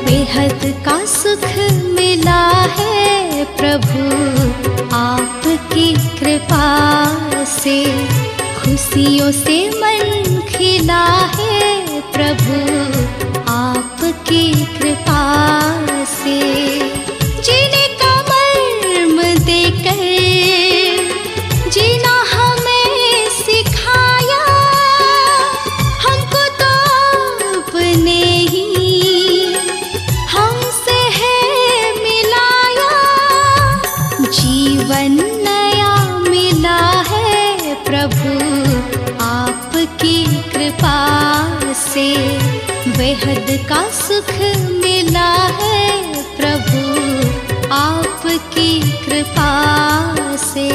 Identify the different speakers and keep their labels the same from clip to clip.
Speaker 1: बेहद का सुख मिला है प्रभु आपकी कृपा से, खुशियों से मन खिला है प्रभु आपकी कृपा से। जीने का मर्म देकर जीना हमें सिखाया, हमको तो अपने ही हमसे है मिलाया। जीवन नया मिला है प्रभु आपकी कृपा से, बेहद का सुख मिला है प्रभु आपकी कृपा से।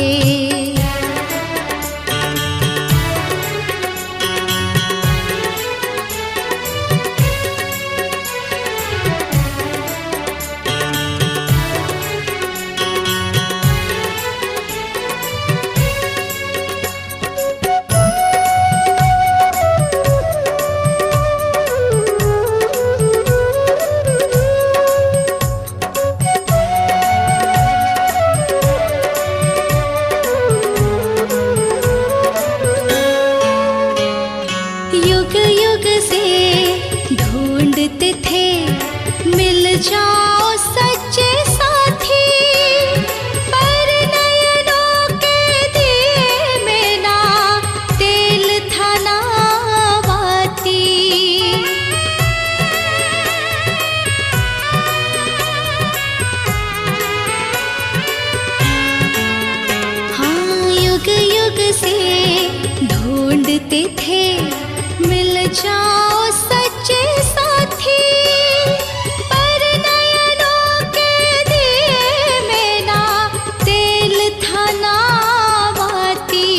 Speaker 1: युग युग से ढूंढते थे मिल जाओ सच्चे साथी, पर नयनों के दिए में ना तेल था ना बाती। हाँ, युग युग से ढूंढते थे मिल जाओ सच्चे साथी, पर नयनों के दिए में ना तेल था ना बाती।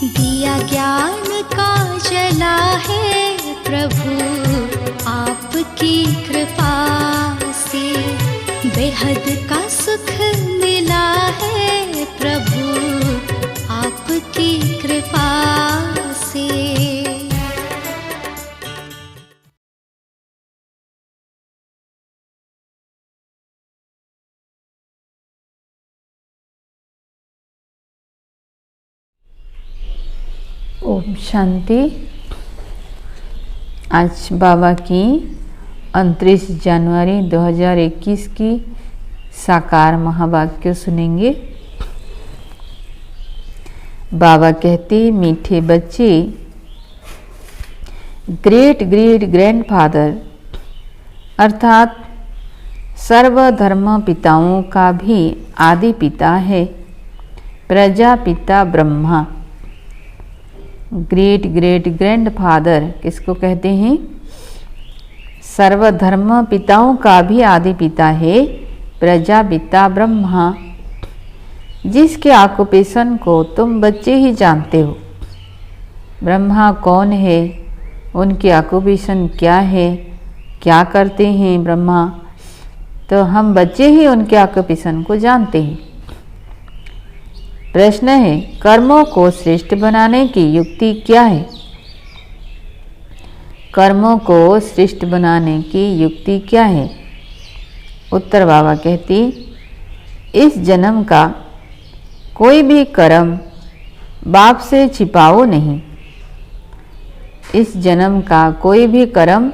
Speaker 1: दिया ज्ञान का जला है प्रभु आपकी कृपा से, बेहद का सुख मिला है प्रभु आपकी कृपा से।
Speaker 2: ओम शांति। आज बाबा की 29 जनवरी 2021 की साकार महावाक्य सुनेंगे। बाबा कहते, मीठे बच्चे, ग्रेट ग्रेट ग्रैंडफादर अर्थात सर्वधर्म पिताओं का भी आदि पिता है Prajapita Brahma. Great great grandfather किसको कहते हैं? सर्वधर्म पिताओं का भी आदि पिता है प्रजापिता ब्रह्मा, जिसके ऑक्युपेशन को तुम बच्चे ही जानते हो। ब्रह्मा कौन है, उनकी ऑक्युपेशन क्या है, क्या करते हैं ब्रह्मा, तो हम बच्चे ही उनके ऑक्युपेशन को जानते हैं। प्रश्न है, कर्मों को श्रेष्ठ बनाने की युक्ति क्या है? कर्मों को श्रेष्ठ बनाने की युक्ति क्या है? उत्तर बाबा कहती, इस जन्म का कोई भी कर्म बाप से छिपाओ नहीं। इस जन्म का कोई भी कर्म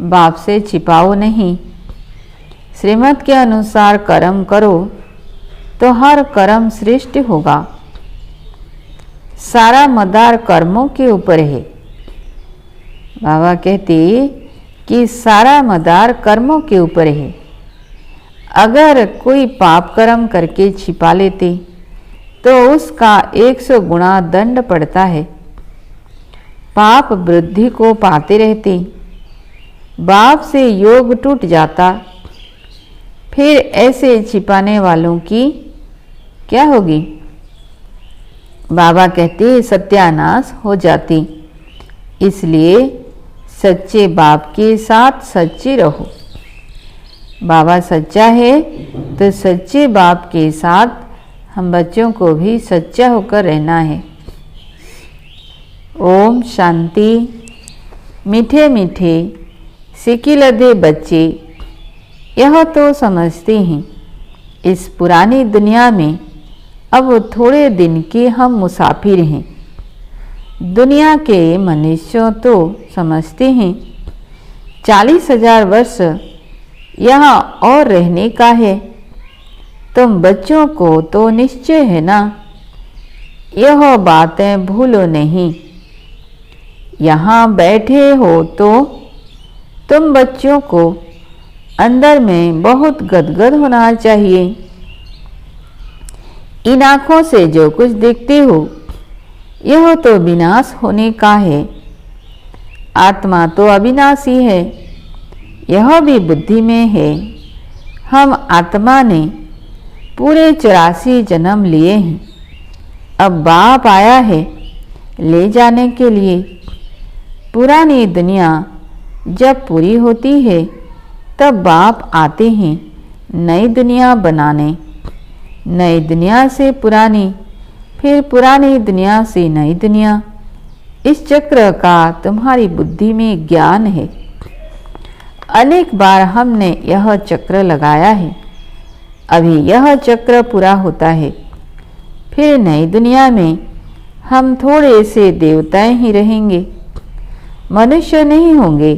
Speaker 2: बाप से छिपाओ नहीं। श्रीमत के अनुसार कर्म करो तो हर कर्म श्रेष्ठ होगा। सारा मदार कर्मों के ऊपर है। बाबा कहते कि सारा मदार कर्मों के ऊपर है। अगर कोई पाप कर्म करके छिपा लेते तो उसका 100 गुना दंड पड़ता है। पाप वृद्धि को पाते रहते, बाप से योग टूट जाता, फिर ऐसे छिपाने वालों की क्या होगी? बाबा कहते सत्यानाश हो जाती। इसलिए सच्चे बाप के साथ सच्चे रहो। बाबा सच्चा है तो सच्चे बाप के साथ हम बच्चों को भी सच्चा होकर रहना है। ओम शांति। मीठे मीठे सिकिलधे बच्चे यह तो समझते हैं इस पुरानी दुनिया में अब थोड़े दिन के हम मुसाफिर हैं। दुनिया के मनुष्यों तो समझते हैं 40,000 वर्ष यहाँ और रहने का है। तुम बच्चों को तो निश्चय है ना, यह बातें भूलो नहीं। यहाँ बैठे हो तो तुम बच्चों को अंदर में बहुत गदगद होना चाहिए। इन आँखों से जो कुछ देखते हो यह तो विनाश होने का है। आत्मा तो अविनाशी है, यह भी बुद्धि में है। हम आत्मा ने पूरे 84 जन्म लिए हैं। अब बाप आया है ले जाने के लिए। पुरानी दुनिया जब पूरी होती है तब बाप आते हैं नई दुनिया बनाने। नई दुनिया से पुरानी, फिर पुरानी दुनिया से नई दुनिया। इस चक्र का तुम्हारी बुद्धि में ज्ञान है। अनेक बार हमने यह चक्र लगाया है। अभी यह चक्र पूरा होता है, फिर नई दुनिया में हम थोड़े से देवताएं ही रहेंगे, मनुष्य नहीं होंगे।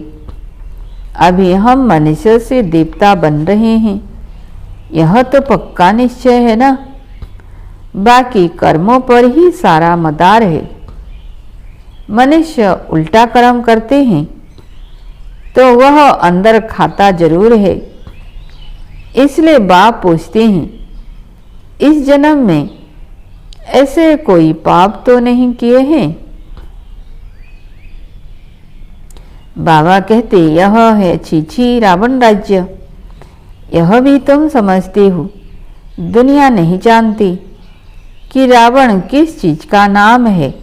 Speaker 2: अभी हम मनुष्य से देवता बन रहे हैं, यह तो पक्का निश्चय है ना। बाकी कर्मों पर ही सारा मदार है। मनुष्य उल्टा कर्म करते हैं तो वह अंदर खाता जरूर है। इसलिए बाप पूछते हैं इस जन्म में ऐसे कोई पाप तो नहीं किए हैं? बाबा कहते यह है छी रावण राज्य। यह भी तुम समझते हो, दुनिया नहीं जानती कि रावण किस चीज का नाम है।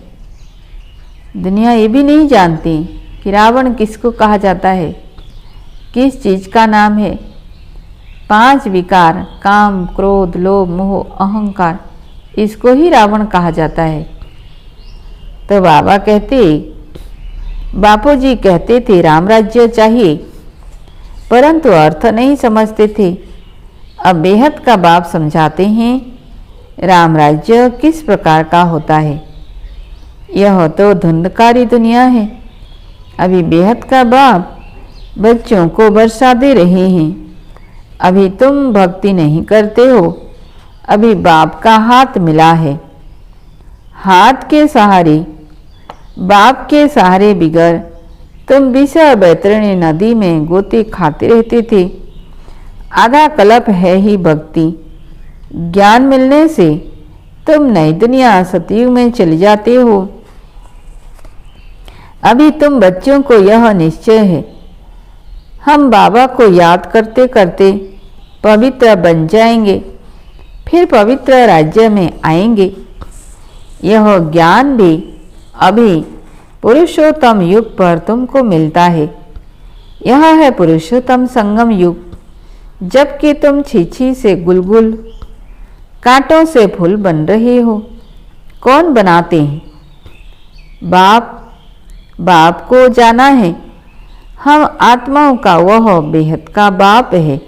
Speaker 2: दुनिया ये भी नहीं जानती कि रावण किसको कहा जाता है, किस चीज का नाम है। 5 विकार काम क्रोध लोभ मोह अहंकार, इसको ही रावण कहा जाता है। तो बाबा कहते, बापूजी कहते थे राम राज्य चाहिए, परंतु अर्थ नहीं समझते थे। अब बेहद का बाप समझाते हैं राम राज्य किस प्रकार का होता है। यह तो धुंधकारी दुनिया है। अभी बेहद का बाप बच्चों को बरसा दे रहे हैं। अभी तुम भक्ति नहीं करते हो, अभी बाप का हाथ मिला है। हाथ के सहारे, बाप के सहारे बिगर तुम विषय बैतरणी नदी में गोते खाते रहते थे। आधा कल्प है ही भक्ति। ज्ञान मिलने से तुम नई दुनिया सतयुग में चले जाते हो। अभी तुम बच्चों को यह निश्चय है हम बाबा को याद करते करते पवित्र बन जाएंगे, फिर पवित्र राज्य में आएंगे। यह ज्ञान भी अभी पुरुषोत्तम युग पर तुमको मिलता है। यह है पुरुषोत्तम संगम युग, जबकि तुम छीछी से गुलगुल कांटों से फूल बन रहे हो। कौन बनाते हैं? बाप। बाप को जाना है। हम आत्माओं का वह बेहद का बाप है।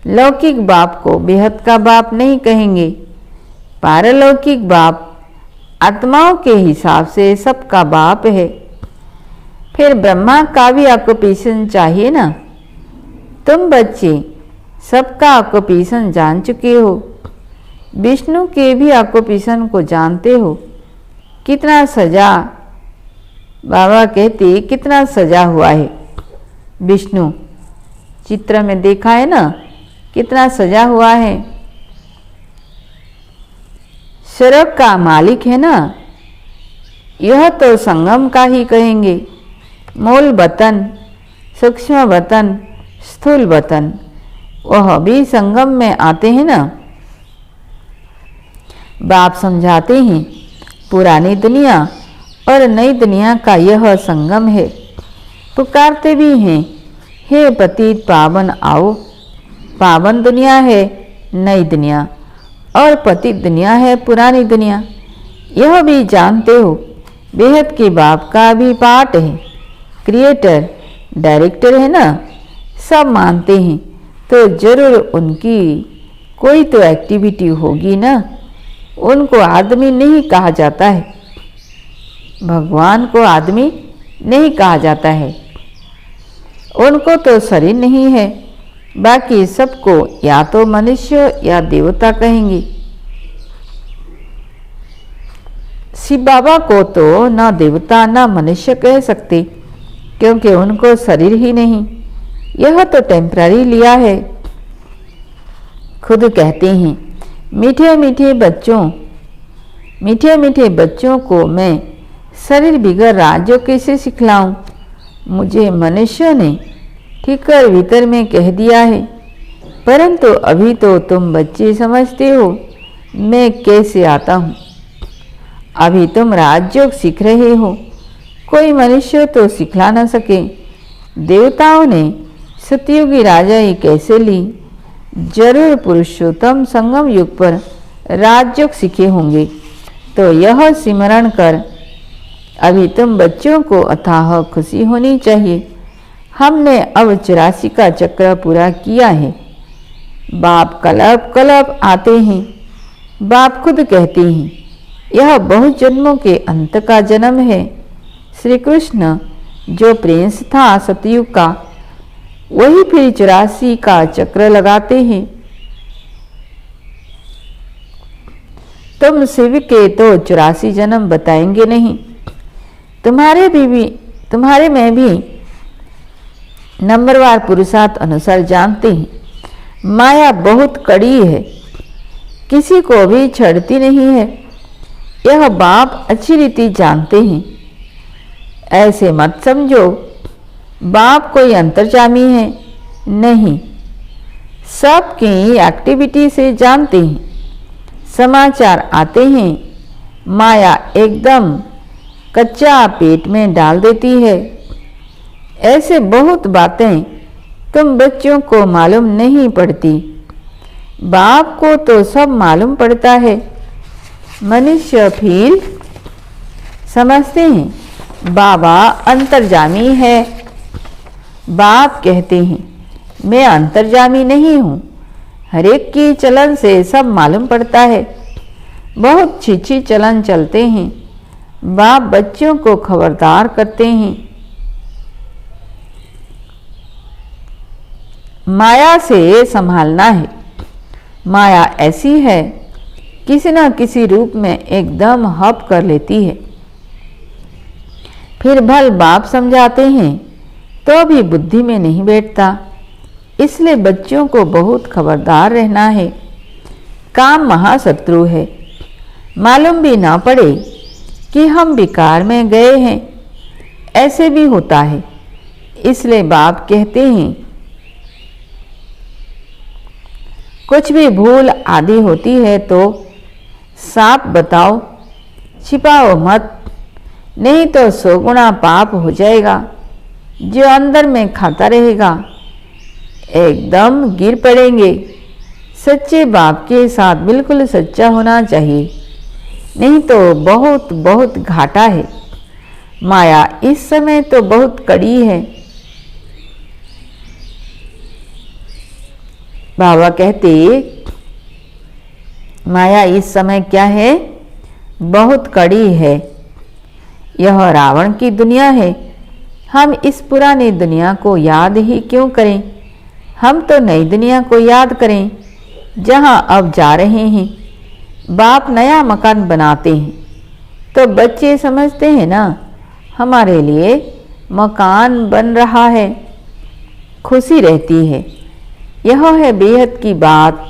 Speaker 2: लौकिक बाप को बेहद का बाप नहीं कहेंगे। पारलौकिक बाप आत्माओं के हिसाब से सबका बाप है। फिर ब्रह्मा का भी ऑक्यूपेशन चाहिए ना। तुम बच्चे सबका ऑक्यूपेशन जान चुके हो, विष्णु के भी ऑक्यूपेशन को जानते हो। कितना सजा, बाबा कहते कितना सजा हुआ है। विष्णु चित्र में देखा है ना, कितना सजा हुआ है। सड़क का मालिक है ना, यह तो संगम का ही कहेंगे। मूल वतन, सूक्ष्म वतन, स्थूल वतन, वह भी संगम में आते हैं ना। बाप समझाते हैं पुरानी दुनिया और नई दुनिया का यह संगम है। पुकारते भी हैं, हे पतित पावन आओ। पावन दुनिया है नई दुनिया और पतित दुनिया है पुरानी दुनिया। यह भी जानते हो बेहद के बाप का भी पार्ट है, क्रिएटर डायरेक्टर है ना। सब मानते हैं तो जरूर उनकी कोई तो एक्टिविटी होगी ना। उनको आदमी नहीं कहा जाता है, भगवान को आदमी नहीं कहा जाता है। उनको तो शरीर नहीं है, बाकी सबको या तो मनुष्य या देवता कहेंगे। शिव बाबा को तो ना देवता ना मनुष्य कह सकते, क्योंकि उनको शरीर ही नहीं। यह तो टेम्पररी लिया है। खुद कहते हैं मीठे मीठे बच्चों को मैं शरीर बिगड़ राजो कैसे सिखलाऊं। मुझे मनुष्य ने ठीकर भीतर में कह दिया है, परंतु अभी तो तुम बच्चे समझते हो मैं कैसे आता हूँ। अभी तुम राजयोग सीख रहे हो, कोई मनुष्य तो सिखला न सके। देवताओं ने सतयुगी राजाई कैसे ली, जरूर पुरुषोत्तम संगम युग पर राजयोग सीखे होंगे। तो यह सिमरण कर अभी तुम बच्चों को अथाह खुशी होनी चाहिए। हमने अब 84 का चक्र पूरा किया है। बाप कल्प कल्प आते हैं। बाप खुद कहते हैं यह बहुत जन्मों के अंत का जन्म है। श्री कृष्ण जो प्रिंस था सतयुग का, वही फिर 84 का चक्र लगाते हैं। तुम शिव के तो 84 जन्म बताएंगे नहीं। तुम्हारे में भी नंबरवार पुरुषार्थ अनुसार जानते हैं माया बहुत कड़ी है, किसी को भी छड़ती नहीं है। यह बाप अच्छी रीति जानते हैं। ऐसे मत समझो बाप कोई अंतर्जामी है, नहीं, सबकी एक्टिविटी से जानते हैं। समाचार आते हैं माया एकदम कच्चा पेट में डाल देती है। ऐसे बहुत बातें तुम बच्चों को मालूम नहीं पड़ती, बाप को तो सब मालूम पड़ता है। मनुष्य फिर समझते हैं बाबा अंतर्जामी है। बाप कहते हैं मैं अंतर्जामी नहीं हूँ, हरेक की चलन से सब मालूम पड़ता है। बहुत छिछी चलन चलते हैं। बाप बच्चों को खबरदार करते हैं माया से संभालना है। माया ऐसी है किसी न किसी रूप में एकदम हप कर लेती है। फिर भल बाप समझाते हैं तो भी बुद्धि में नहीं बैठता। इसलिए बच्चों को बहुत खबरदार रहना है। काम महाशत्रु है। मालूम भी ना पड़े कि हम विकार में गए हैं, ऐसे भी होता है। इसलिए बाप कहते हैं कुछ भी भूल आदि होती है तो साफ बताओ, छिपाओ मत, नहीं तो 100 गुना पाप हो जाएगा। जो अंदर में खाता रहेगा एकदम गिर पड़ेंगे। सच्चे बाप के साथ बिल्कुल सच्चा होना चाहिए, नहीं तो बहुत बहुत घाटा है। माया इस समय तो बहुत कड़ी है। बाबा कहते माया इस समय क्या है, बहुत कड़ी है। यह रावण की दुनिया है। हम इस पुरानी दुनिया को याद ही क्यों करें। हम तो नई दुनिया को याद करें जहां अब जा रहे हैं। बाप नया मकान बनाते हैं तो बच्चे समझते हैं ना हमारे लिए मकान बन रहा है, खुशी रहती है। यह है बेहद की बात।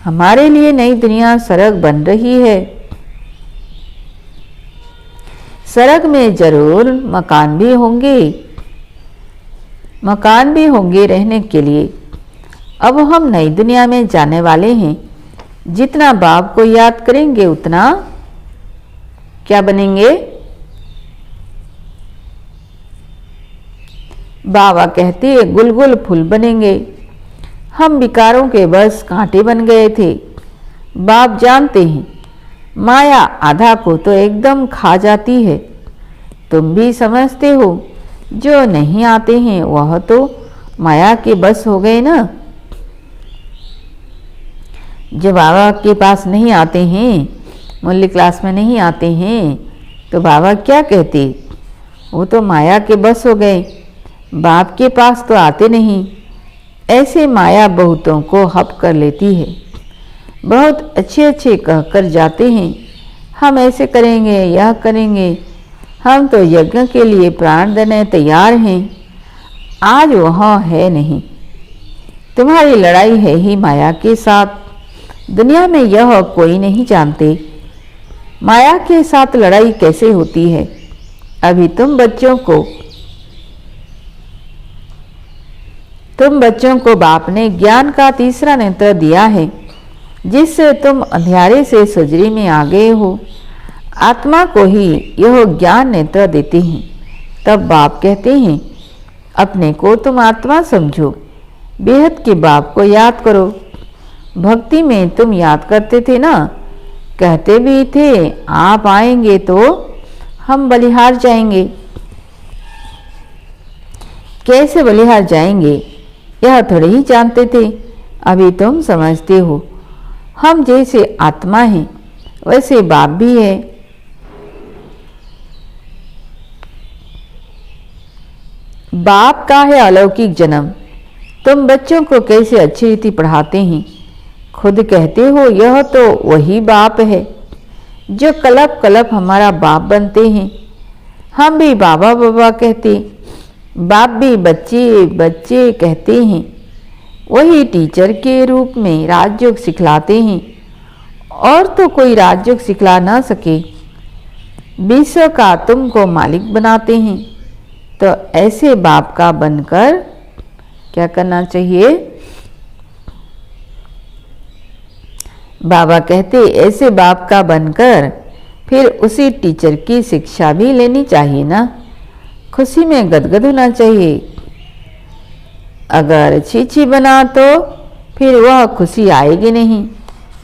Speaker 2: हमारे लिए नई दुनिया सड़क बन रही है। सड़क में जरूर मकान भी होंगे रहने के लिए। अब हम नई दुनिया में जाने वाले हैं। जितना बाप को याद करेंगे उतना क्या बनेंगे? बाबा कहते हैं गुलगुल फूल बनेंगे। हम विकारों के बस कांटे बन गए थे। बाप जानते हैं माया आधा को तो एकदम खा जाती है। तुम भी समझते हो जो नहीं आते हैं वह तो माया के बस हो गए ना। जब बाबा के पास नहीं आते हैं, मुरली क्लास में नहीं आते हैं, तो बाबा क्या कहते? वो तो माया के बस हो गए, बाप के पास तो आते नहीं। ऐसे माया बहुतों को हप कर लेती है। बहुत अच्छे अच्छे कहकर जाते हैं हम ऐसे करेंगे, यह करेंगे, हम तो यज्ञ के लिए प्राण देने तैयार हैं। आज वह है नहीं। तुम्हारी लड़ाई है ही माया के साथ। दुनिया में यह कोई नहीं जानते माया के साथ लड़ाई कैसे होती है। अभी तुम बच्चों को बाप ने ज्ञान का तीसरा नेत्र दिया है, जिससे तुम अंधियारे से सुजरी में आ गए हो। आत्मा को ही यह ज्ञान नेत्र देते हैं। तब बाप कहते हैं अपने को तुम आत्मा समझो, बेहद के बाप को याद करो। भक्ति में तुम याद करते थे ना, कहते भी थे आप आएंगे तो हम बलिहार जाएंगे। कैसे बलिहार जाएंगे यह थोड़े ही जानते थे। अभी तुम समझते हो हम जैसे आत्मा हैं वैसे बाप भी है। बाप का है अलौकिक जन्म। तुम बच्चों को कैसे अच्छी रीति पढ़ाते हैं। खुद कहते हो यह तो वही बाप है जो कलप कलप हमारा बाप बनते हैं। हम भी बाबा बाबा कहते, बाप भी बच्चे बच्चे कहते हैं। वही टीचर के रूप में राजयोग सिखलाते हैं और तो कोई राजयोग सिखला ना सके। विश्व का तुमको मालिक बनाते हैं। तो ऐसे बाप का बनकर क्या करना चाहिए? बाबा कहते ऐसे बाप का बनकर फिर उसी टीचर की शिक्षा भी लेनी चाहिए ना। खुशी में गदगद होना चाहिए। अगर छीछी बना तो फिर वह खुशी आएगी नहीं।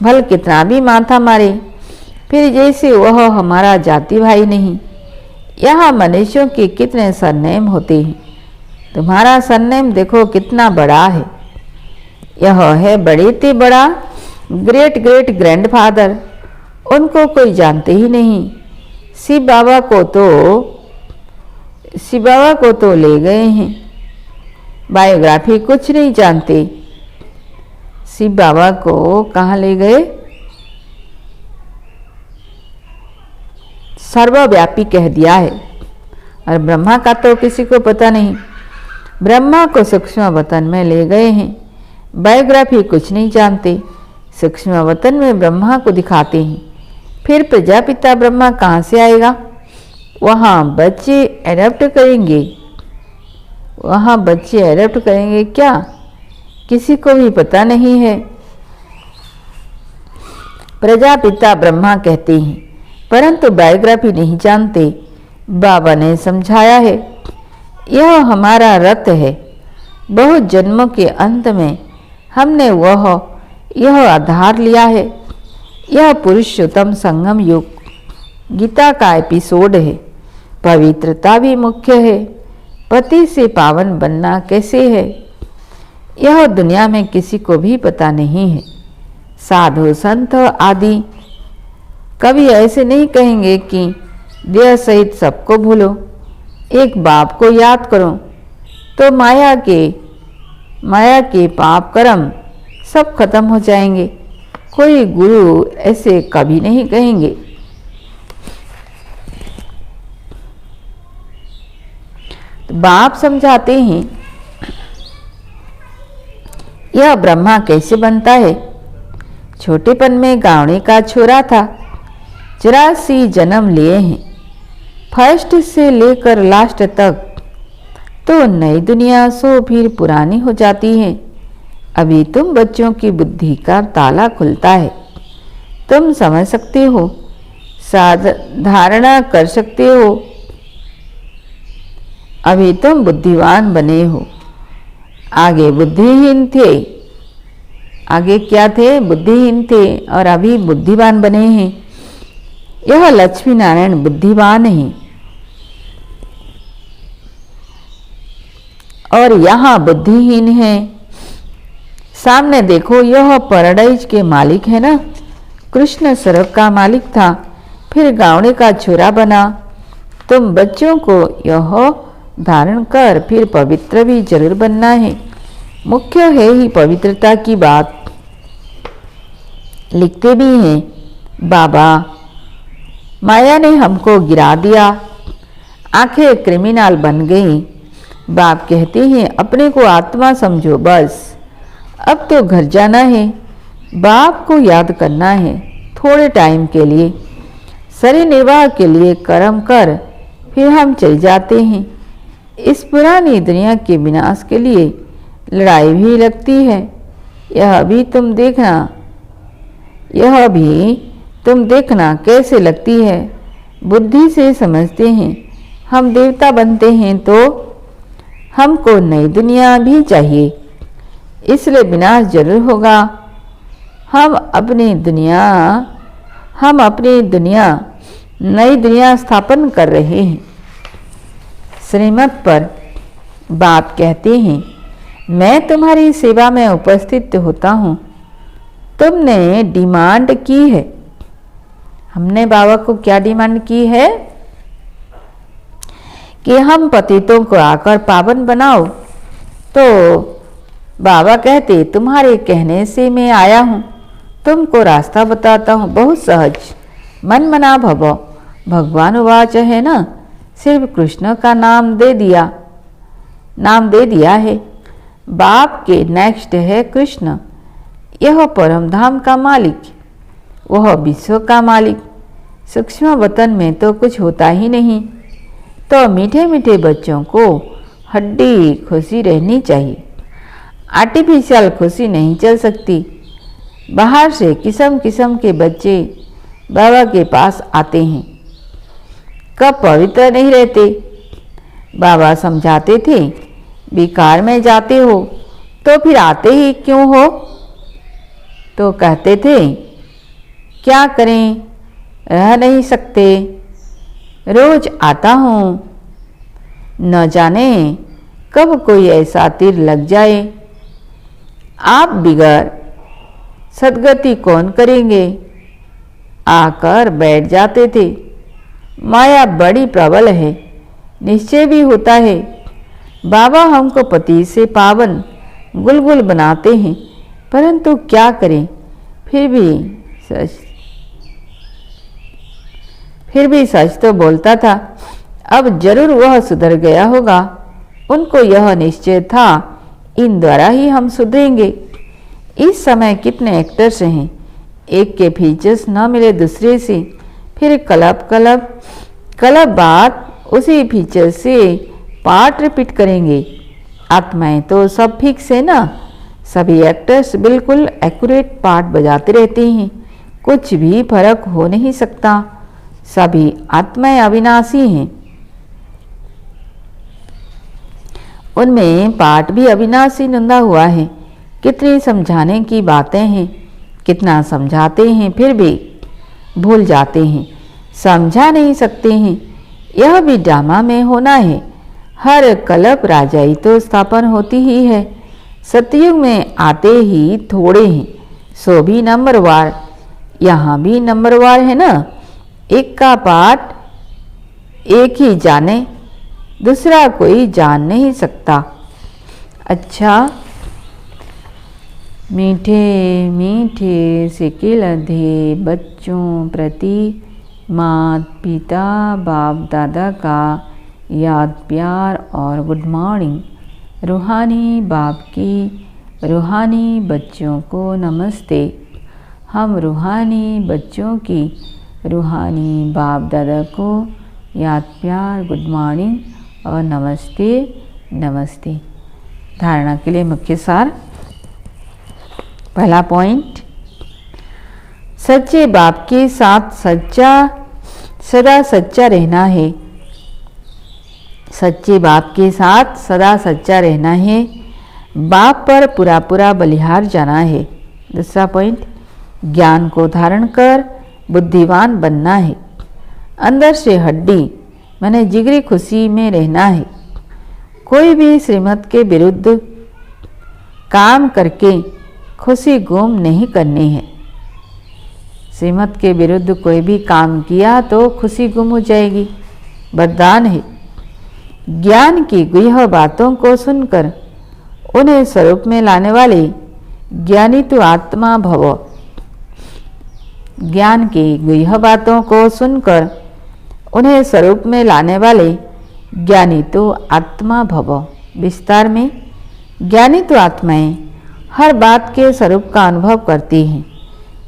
Speaker 2: भल कितना भी माथा मारे फिर जैसे वह हमारा जाति भाई नहीं। यहाँ मनुष्यों के कितने सरनेम होते हैं। तुम्हारा सरनेम देखो कितना बड़ा है। यह है बड़े ते बड़ा, ग्रेट ग्रेट ग्रैंडफादर। उनको कोई जानते ही नहीं। शिव बाबा को तो ले गए हैं। बायोग्राफी कुछ नहीं जानते। शिव बाबा को कहाँ ले गए? सर्वव्यापी कह दिया है। और ब्रह्मा का तो किसी को पता नहीं। ब्रह्मा को सूक्ष्म वतन में ले गए हैं। बायोग्राफी कुछ नहीं जानते। सूक्ष्म वतन में ब्रह्मा को दिखाते हैं। फिर प्रजापिता ब्रह्मा कहाँ से आएगा? वहाँ बच्चे एडप्ट करेंगे क्या? किसी को भी पता नहीं है। प्रजापिता ब्रह्मा कहते हैं परंतु बायोग्राफी नहीं जानते। बाबा ने समझाया है यह हमारा रथ है। बहुत जन्मों के अंत में हमने यह आधार लिया है। यह पुरुषोत्तम संगम युग गीता का एपिसोड है। पवित्रता भी मुख्य है। पति से पावन बनना कैसे है यह दुनिया में किसी को भी पता नहीं है। साधु संत आदि कभी ऐसे नहीं कहेंगे कि देह सहित सबको भूलो, एक बाप को याद करो तो माया के पाप कर्म सब खत्म हो जाएंगे। कोई गुरु ऐसे कभी नहीं कहेंगे। तो बाप समझाते हैं यह ब्रह्मा कैसे बनता है। छोटेपन में गाँवड़े का छोरा था। 84 जन्म लिए हैं, फर्स्ट से लेकर लास्ट तक। तो नई दुनिया सो फिर पुरानी हो जाती है। अभी तुम बच्चों की बुद्धि का ताला खुलता है। तुम समझ सकते हो, धारणा कर सकते हो। अभी तुम बुद्धिमान बने हो। आगे बुद्धिहीन थे। आगे क्या थे? बुद्धिहीन थे और अभी बुद्धिमान बने हैं। यह लक्ष्मी नारायण बुद्धिमान है और यहाँ बुद्धिहीन है। सामने देखो, यह पैराडाइज के मालिक है ना। कृष्ण स्वर्ग का मालिक था, फिर गाँवड़े का छोरा बना। तुम बच्चों को यह धारण कर फिर पवित्र भी जरूर बनना है। मुख्य है ही पवित्रता की बात। लिखते भी हैं, बाबा माया ने हमको गिरा दिया, आंखें क्रिमिनल बन गई। बाप कहते हैं अपने को आत्मा समझो बस। अब तो घर जाना है, बाप को याद करना है थोड़े टाइम के लिए। शरीर निर्वाह के लिए कर्म कर फिर हम चले जाते हैं। इस पुरानी दुनिया के विनाश के लिए लड़ाई भी लगती है। यह भी तुम देखना कैसे लगती है। बुद्धि से समझते हैं। हम देवता बनते हैं तो हमको नई दुनिया भी चाहिए, इसलिए विनाश जरूर होगा। हम अपनी नई दुनिया स्थापन कर रहे हैं। श्रीमत पर बाप कहते हैं, मैं तुम्हारी सेवा में उपस्थित होता हूँ। तुमने डिमांड की है। हमने बाबा को क्या डिमांड की है कि हम पतितों को आकर पावन बनाओ। तो बाबा कहते, तुम्हारे कहने से मैं आया हूँ, तुमको रास्ता बताता हूँ, बहुत सहज। मन मना भव भगवान वाच है ना, सिर्फ कृष्ण का नाम दे दिया है। बाप के नेक्स्ट है कृष्ण। यह परम धाम का मालिक, वह विश्व का मालिक। सूक्ष्म वतन में तो कुछ होता ही नहीं। तो मीठे मीठे बच्चों को हड्डी खुशी रहनी चाहिए। आर्टिफिशियल खुशी नहीं चल सकती। बाहर से किस्म किस्म के बच्चे बाबा के पास आते हैं, कब पवित्र नहीं रहते। बाबा समझाते थे, विकार में जाते हो तो फिर आते ही क्यों हो। तो कहते थे, क्या करें, रह नहीं सकते, रोज आता हूँ, न जाने कब कोई ऐसा तीर लग जाए। आप बिगड़ सदगति कौन करेंगे। आकर बैठ जाते थे। माया बड़ी प्रबल है, निश्चय भी होता है। बाबा हमको पति से पावन गुलगुल बनाते हैं, परंतु क्या करें, फिर भी सच तो बोलता था। अब जरूर वह सुधर गया होगा। उनको यह निश्चय था, इन द्वारा ही हम सुधरेंगे। इस समय कितने एक्टर्स हैं, एक के फीचर्स न मिले दूसरे से, फिर कलब बात उसी फीचर से पार्ट रिपीट करेंगे। आत्माएं तो सब फिक्स है ना। सभी एक्टर्स बिल्कुल एक्यूरेट पार्ट बजाते रहते हैं, कुछ भी फर्क हो नहीं सकता। सभी आत्माएं अविनाशी हैं, उनमें पार्ट भी अविनाशी नंदा हुआ है। कितनी समझाने की बातें हैं, कितना समझाते हैं फिर भी भूल जाते हैं, समझा नहीं सकते हैं। यह भी ड्रामा में होना है। हर कल्प राजाई तो स्थापन होती ही है। सतयुग में आते ही थोड़े हैं, सो भी नंबरवार। यहाँ भी नंबरवार है ना। एक का पाठ एक ही जाने, दूसरा कोई जान नहीं सकता। अच्छा, मीठे मीठे सिके लधे बच्चों प्रति माता पिता बाप दादा का याद प्यार और गुड मॉर्निंग। रूहानी बाप की रूहानी बच्चों को नमस्ते। हम रूहानी बच्चों की रूहानी बाप दादा को याद प्यार गुड मॉर्निंग और नमस्ते नमस्ते। धारणा के लिए मुख्य सार। पहला पॉइंट, सच्चे बाप के साथ सदा सच्चा रहना है। सच्चे बाप के साथ सदा सच्चा रहना है। बाप पर पूरा पूरा बलिहार जाना है। दूसरा पॉइंट, ज्ञान को धारण कर बुद्धिमान बनना है। अंदर से हड्डी माने जिगरी खुशी में रहना है। कोई भी श्रीमत के विरुद्ध काम करके खुशी गुम नहीं करनी है। श्रीमत के विरुद्ध कोई भी काम किया तो खुशी गुम हो जाएगी। वरदान है, ज्ञान की गुह्य बातों को सुनकर उन्हें स्वरूप में लाने वाले ज्ञानी तो आत्मा भव। ज्ञान की गुह्य बातों को सुनकर उन्हें स्वरूप में लाने वाले ज्ञानी तो आत्मा भव। विस्तार में, ज्ञानी तो आत्माएं हर बात के स्वरूप का अनुभव करती हैं।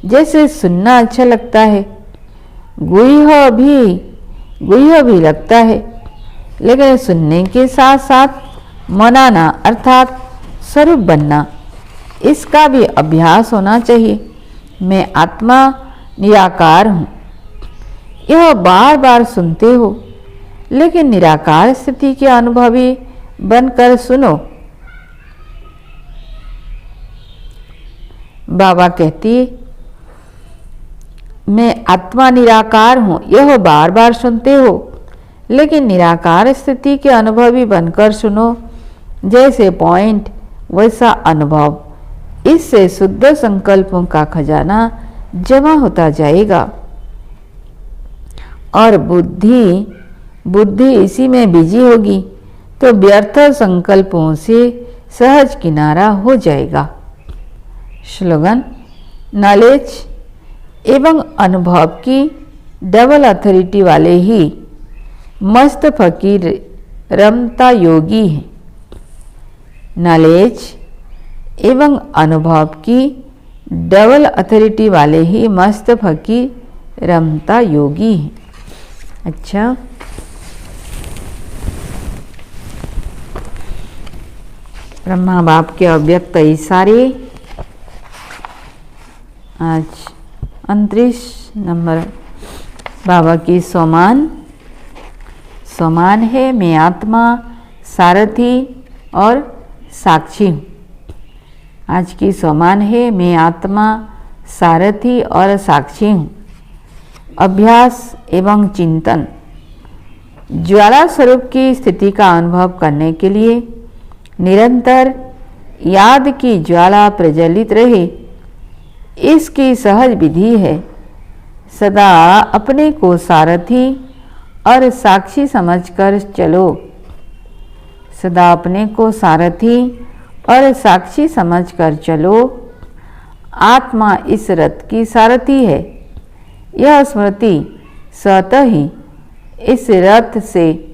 Speaker 2: जैसे सुनना अच्छा लगता है, गुह्य भी लगता है, लेकिन सुनने के साथ साथ मनाना अर्थात स्वरूप बनना, इसका भी अभ्यास होना चाहिए। मैं आत्मा निराकार हूँ, यह बार बार सुनते हो, लेकिन निराकार स्थिति के अनुभवी बनकर सुनो। बाबा कहती, मैं आत्मा निराकार हूँ, यह बार बार सुनते हो, लेकिन निराकार स्थिति के अनुभवी बनकर सुनो। जैसे पॉइंट वैसा अनुभव। इससे शुद्ध संकल्पों का खजाना जमा होता जाएगा और बुद्धि इसी में बिजी होगी तो व्यर्थ संकल्पों से सहज किनारा हो जाएगा। स्लोगन, नॉलेज एवं अनुभव की डबल अथॉरिटी वाले ही मस्त फकीर रमता योगी है। नॉलेज एवं अनुभव की डबल अथॉरिटी वाले ही मस्त फकीर रमता योगी है। अच्छा, ब्रह्मा बाप के अव्यक्त इशारे। आज 29 नंबर बाबा की सोमान है, मैं आत्मा सारथी और साक्षी हूँ। आज की सोमान है, मैं आत्मा सारथी और साक्षी हूँ। अभ्यास एवं चिंतन। ज्वाला स्वरूप की स्थिति का अनुभव करने के लिए निरंतर याद की ज्वाला प्रज्वलित रहे, इसकी सहज विधि है। सदा अपने को सारथी और साक्षी समझकर चलो। सदा अपने को सारथी और साक्षी समझकर चलो। आत्मा इस रथ की सारथी है। यह स्मृति स्वतः ही इस रथ से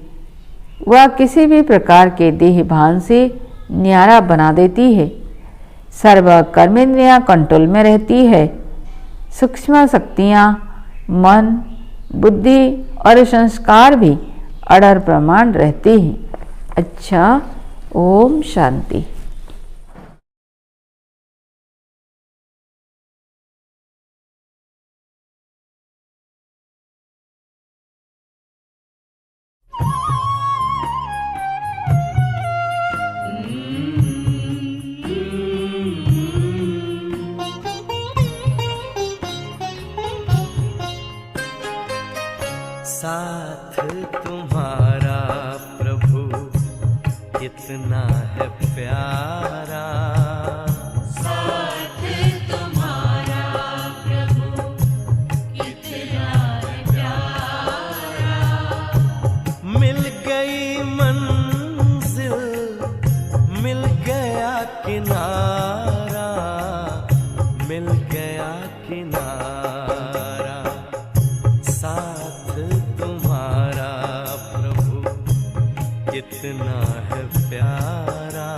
Speaker 2: वह किसी भी प्रकार के देह भान से न्यारा बना देती है। सर्व कर्मेंद्रियां कंट्रोल में रहती है। सूक्ष्म शक्तियाँ, मन, बुद्धि और संस्कार भी अड़र प्रमाण रहते हैं। अच्छा, ओम शांति।
Speaker 3: साथ तुम्हारा प्रभु कितना है प्यारा।
Speaker 4: साथ तुम्हारा प्रभु कितना है प्यारा।
Speaker 3: मिल गई मंजिल, मिल गया किनारा, मिल गया किनारा। साथ तुम्हारा प्रभु कितना है प्यारा।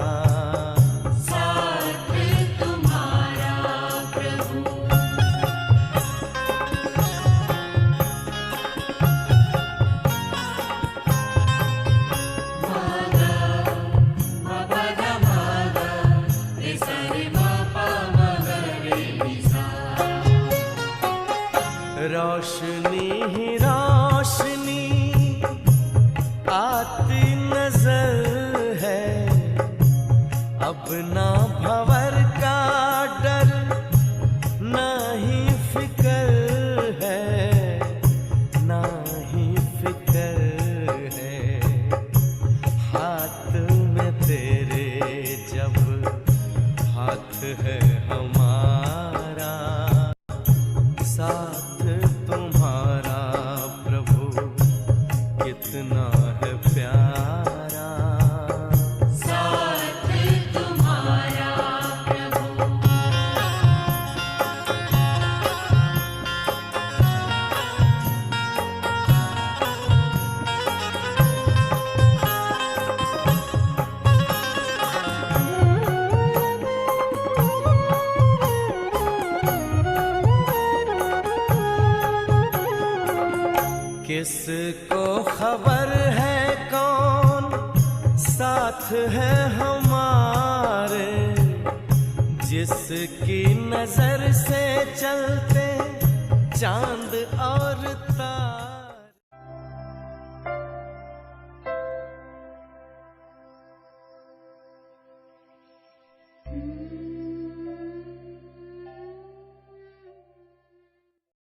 Speaker 3: रोशनी ही रोशनी आती नजर है, अब ना भंवर का डर ना ही फिकर है, ना ही फिकर है। हाथ में तेरे जब हाथ है हमारा, साथ तुम्हारा प्रभु कितना है प्यारा।
Speaker 4: साथ तुम्हारा प्रभु
Speaker 3: किसको खबर है कौन साथ है हमारे, जिसकी नजर से चलते चांद और तारे।